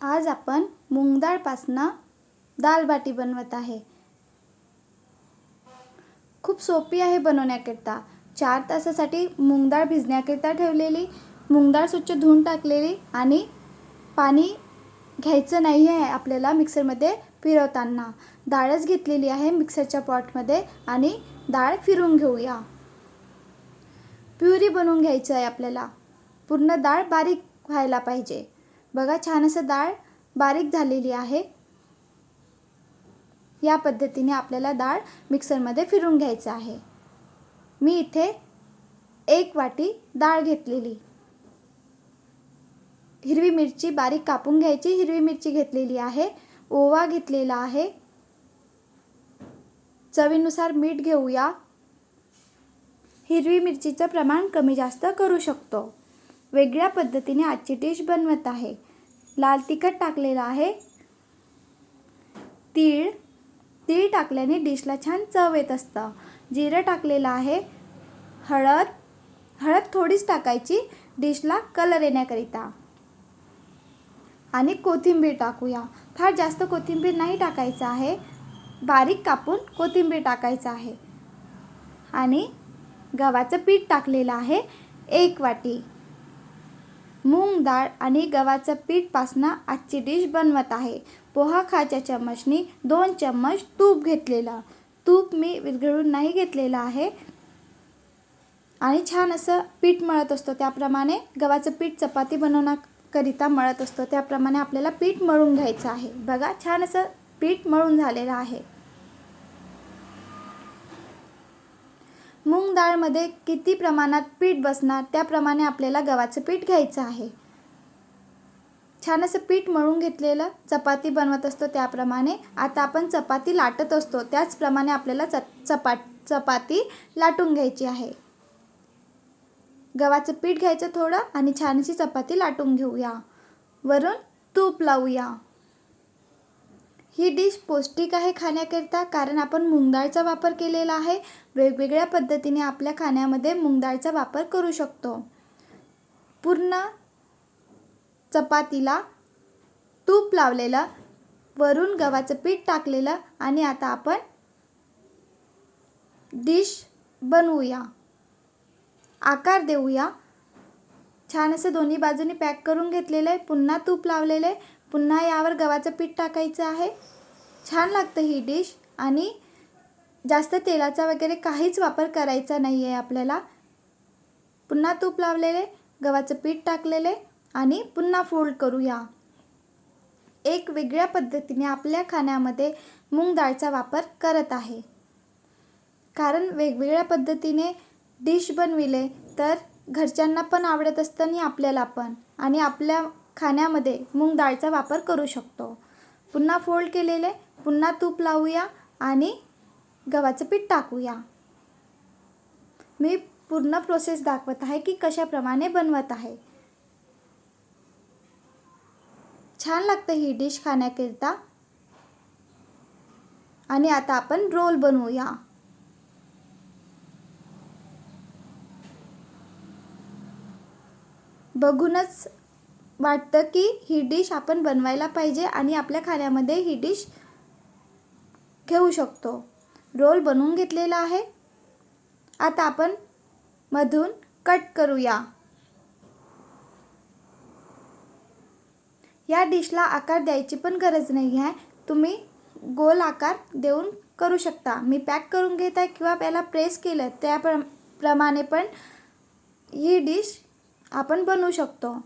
आज आपण मूग डाळपासनं दाल बाटी बनवत आहे। खूप सोपी आहे बनवण्याकरिता। 4 तासासाठी मूग डाळ भिजण्याकरिता ठेवलेली, मूग डाळ स्वच्छ धुवून टाकलेली आणि पाणी घ्यायचं नाही आहे आपल्याला मिक्सरमध्ये फिरवताना। डाळच घेतलेली आहे मिक्सरच्या पॉटमध्ये आणि डाळ फिरवून घेऊया। प्युरी बनवून घ्यायचं आहे आपल्याला। पूर्ण डाळ बारीक व्हायला पाहिजे। बघा छान असं डाळ बारीक झालेली आहे। या पद्धतीने आपल्याला डाळ मिक्सरमध्ये फिरवून घ्यायचं आहे। मी इथे 1 वाटी डाळ घेतलेली। हिरवी मिरची बारीक कापून घ्यायची। हिरवी मिरची घेतलेली आहे। ओवा घेतलेला आहे। चवीनुसार मीठ घेऊया। हिरवी मिरचीचं प्रमाण कमी जास्त करू शकतो। वेगळ्या पद्धतीने आजची डिश बनवत आहे। लाल तिखट टाकलेला आहे। तीळ टाकल्याने डिशला छान चव येत असतं। जिरं टाकलेलं आहे। हळद थोडीच टाकायची डिशला कलर येण्याकरिता। आणि कोथिंबीर टाकूया। फार जास्त कोथिंबीर नाही टाकायचं आहे। बारीक कापून कोथिंबीर टाकायचं आहे। आणि गव्हाचं पीठ टाकलेलं आहे 1 वाटी। मूग डाळ आणि गव्हाचं पीठपासनं आजची डिश बनवत आहे। पोहा खायच्या चम्मचनी 2 चम्मच तूप घेतलेलं। तूप मी विरघळून नाही घेतलेलं आहे। आणि छान असं पीठ मळत असतो त्याप्रमाणे गव्हाचं पीठ चपाती बनवण्याकरिता मळत असतो त्याप्रमाणे आपल्याला पीठ मळून घ्यायचं आहे। बघा छान असं पीठ मळून झालेलं आहे। मूग डाळमध्ये किती प्रमाणात पीठ बसणार त्याप्रमाणे आपल्याला गव्हाचं पीठ घ्यायचं आहे। छान असं पीठ मळून घेतलेलं चपाती बनवत असतो त्याप्रमाणे आता आपण चपाती लाटत असतो त्याचप्रमाणे आपल्याला चपाती लाटून घ्यायची आहे। गव्हाचं पीठ घ्यायचं थोडं आणि छान अशी चपाती लाटून घेऊया। वरून तूप लावूया। ही डिश पौष्टिक आहे खाण्याकरिता कारण आपण मूग डाळचा वापर केलेला आहे। वेगवेगळ्या पद्धतीने आपल्या खाण्यामध्ये मूग डाळचा वापर करू शकतो। पूर्ण चपातीला तूप लावलेलं, वरून गव्हाचं पीठ टाकलेलं आणि आता आपण डिश बनवूया। आकार देऊया। छान असं दोन्ही बाजूनी पॅक करून घेतलेलं आहे। पुन्हा तूप लावलेलं आहे। पुन्हा यावर गव्हाचं पीठ टाकायचं आहे। छान लागतं ही डिश आणि जास्त तेलाचा वगैरे काहीच वापर करायचा नाही आहे आपल्याला। पुन्हा तूप लावलेले, गव्हाचं पीठ टाकलेले आणि पुन्हा फोल्ड करूया। एक वेगळ्या पद्धतीने आपल्या खाण्यामध्ये मूग डाळचा वापर करत आहे। कारण वेगवेगळ्या पद्धतीने डिश बनविले तर घरच्यांना पण आवडत असतं आणि आपल्याला पण आणि आपल्या खाण्यामध्ये मूग डाळचा वापर करू शकतो। पुन्हा फोल्ड केलेले, पुन्हा तूप लावूया आणि गव्हाचं पीठ टाकूया। मी पूर्ण प्रोसेस दाखवत आहे की कशाप्रमाणे बनवत आहे। छान लागतं ही डिश खाण्याकरिता। आणि आता आपण रोल बनवूया। बघूनच वाटतं की ही डिश आपण बनवायला पाहिजे आणि आपल्या खाण्यामध्ये ही डिश घेऊ शकतो। रोल बनवून घेतलेला आहे। आता आपण मधून कट करूया। या डिशला आकार द्यायची पण गरज नाही आहे। तुम्ही गोल आकार देऊन करू शकता। मी पॅक करून घेत आहे किंवा याला प्रेस केलं त्याप्रमाणे पण ही डिश आपण बनवू शकतो।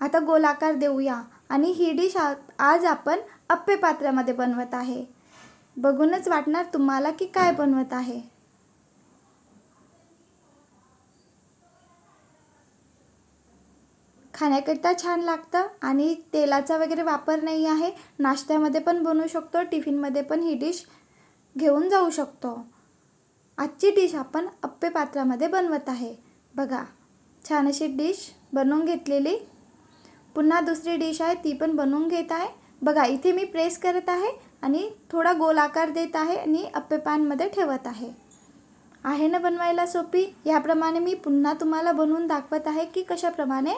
आता गोल आकार देऊया आणि ही डिश आज आपण अप्पे पात्रामध्ये बनवत आहे। बघूनच वाटणार तुम्हाला की काय बनवत आहे। खाण्याकरिता छान लागतं आणि तेलाचा वगैरे वापर नाही आहे। नाश्त्यामध्ये पण बनवू शकतो, टिफिनमध्ये पण ही डिश घेऊन जाऊ शकतो। आजची डिश आपण अप्पे पात्रामध्ये बनवत आहे। बघा छान अशी डिश बनवून घेतलेली। पुन्हा दुसरी डिश आहे ती पण बनवून घेत आहे। बघा इथे मी प्रेस करत आहे आणि थोडा गोल आकार देत आहे आणि अप्पे पॅनमध्ये ठेवत आहे ना बनवायला सोपी। याप्रमाणे मी पुन्हा तुम्हाला बनवून दाखवत आहे की कशाप्रमाणे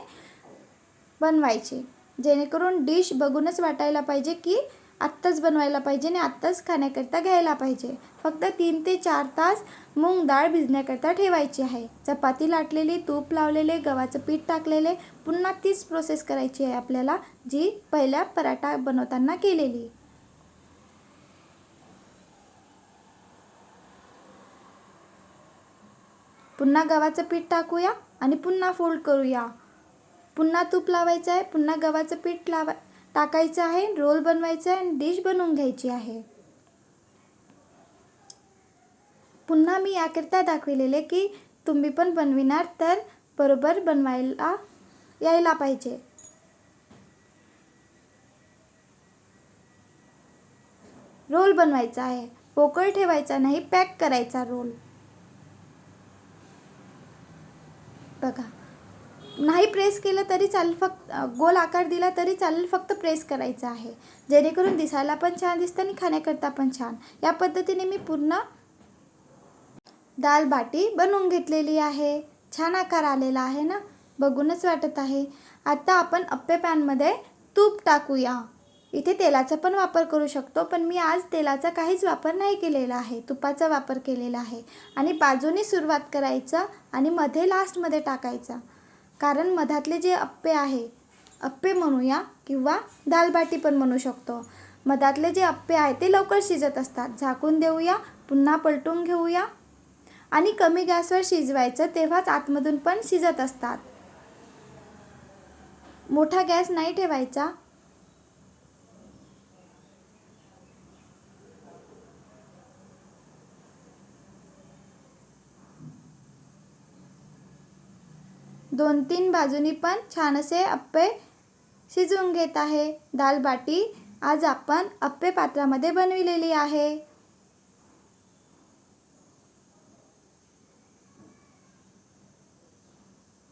बनवायचे। जेणेकरून डिश बघूनच वाटायला पाहिजे की आत्ताच बनवायला पाहिजे आणि आत्ताच खाण्याकरता घ्यायला पाहिजे. फक्त 3 ते 4 तास मूग डाळ भिजण्याकरता ठेवायची आहे. चपाती लाटलेली, तूप लावलेले, गव्हाचं पीठ टाकलेले, पुन्हा तीच प्रोसेस करायची आहे आपल्याला, जी पहिल्या पराठा बनवताना केलेली. पुन्हा गव्हाचं पीठ टाकूया आणि पुन्हा फोल्ड करूया. पुन्हा तूप लावायचं आहे, पुन्हा गव्हाचं पीठ टाकायचं आहे, रोल बनवायचा आहे आणि डिश बनवून घ्यायची आहे. पुन्हा मी याकरिता दाखविलेले की तुम्ही पण बनविणार तर बरोबर बनवायला यायला पाहिजे. रोल बनवायचा आहे, पोकळ ठेवायचा नाही, पॅक करायचा रोल. बघा, नाही प्रेस केलं तरी चालेल, फक्त गोल आकार दिला तरी चालेल, फक्त प्रेस करायचं आहे. जेणेकरून दिसायला पण छान दिसतं आणि खाण्याकरता पण छान. या पद्धतीने मी पूर्ण दाल बाटी बनवून घेतलेली आहे. छान आकार आलेला आहे ना, बघूनच वाटत आहे. आता आपण अप्पे पॅनमध्ये तूप टाकूया. इथे तेलाचा पण वापर करू शकतो, पण मी आज तेलाचा काहीच वापर नाही केलेला आहे, तुपाचा वापर केलेला आहे. आणि बाजूनी सुरुवात करायचं आणि मध्ये लास्टमध्ये टाकायचा. कारण मधातले जे अप्पे आहे, अप्पे म्हणूया किंवा दालबाटी पण म्हणू शकतो, मधातले जे अप्पे आहे ते लवकर शिजत असतात. झाकून देऊया, पुन्हा पलटून घेऊया आणि कमी गॅसवर शिजवायचं, तेव्हाच आतमधून पण शिजत असतात. मोठा गॅस नाही ठेवायचा. दोन 3 बाजूनी पण छान असे अप्पे शिजवून घेत आहे. दाल बाटी आज आपण अप्पे पात्रामध्ये बनविलेली आहे.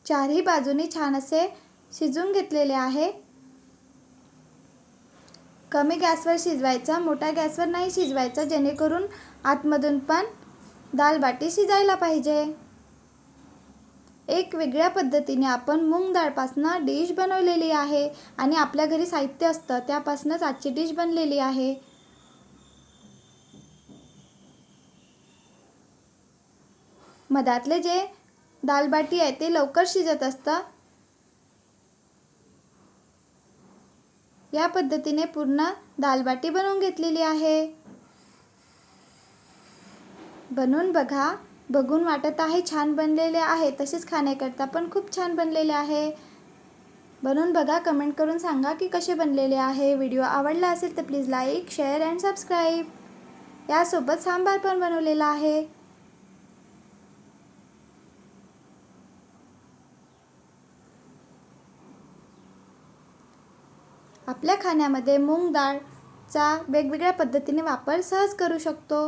चारही बाजूनी छान असे शिजवून घेतलेले आहे. कमी गॅसवर शिजवायचा, मोठ्या गॅसवर नाही शिजवायचा, जेणेकरून आतमधून पण दाल बाटी शिजायला पाहिजे. एक वेगळ्या पद्धतीने आपण मूग डाळपासनं डिश बनवलेली आहे आणि आपल्या घरी साहित्य असतं त्यापासूनच आजची डिश बनलेली आहे. मधातले जे दाल बाटी आहे ते लवकर शिजत असतं. या पद्धतीने पूर्ण दाल बाटी बनवून घेतलेली आहे. बनवून बघा, बघून वाटत आहे छान बनलेले आहे, तसेच खाण्याकरता पण खूप छान बनलेले आहे. बनवून बघा, कमेंट करून सांगा की कसे बनलेले आहे. व्हिडिओ आवडला असेल तर please like, share and subscribe. यासोबत सांबार पण बनवलेला आहे. आपल्या खाण्यामध्ये मूग डाळचा वेगवेगळ्या पद्धतीने वापर सहज करू शकतो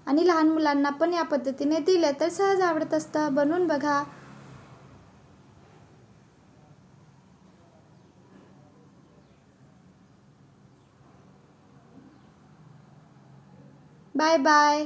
आणि लहान मुलांना पण या पद्धतीने दिले तर सहज आवडत असतं. बनवून बघा. Bye bye.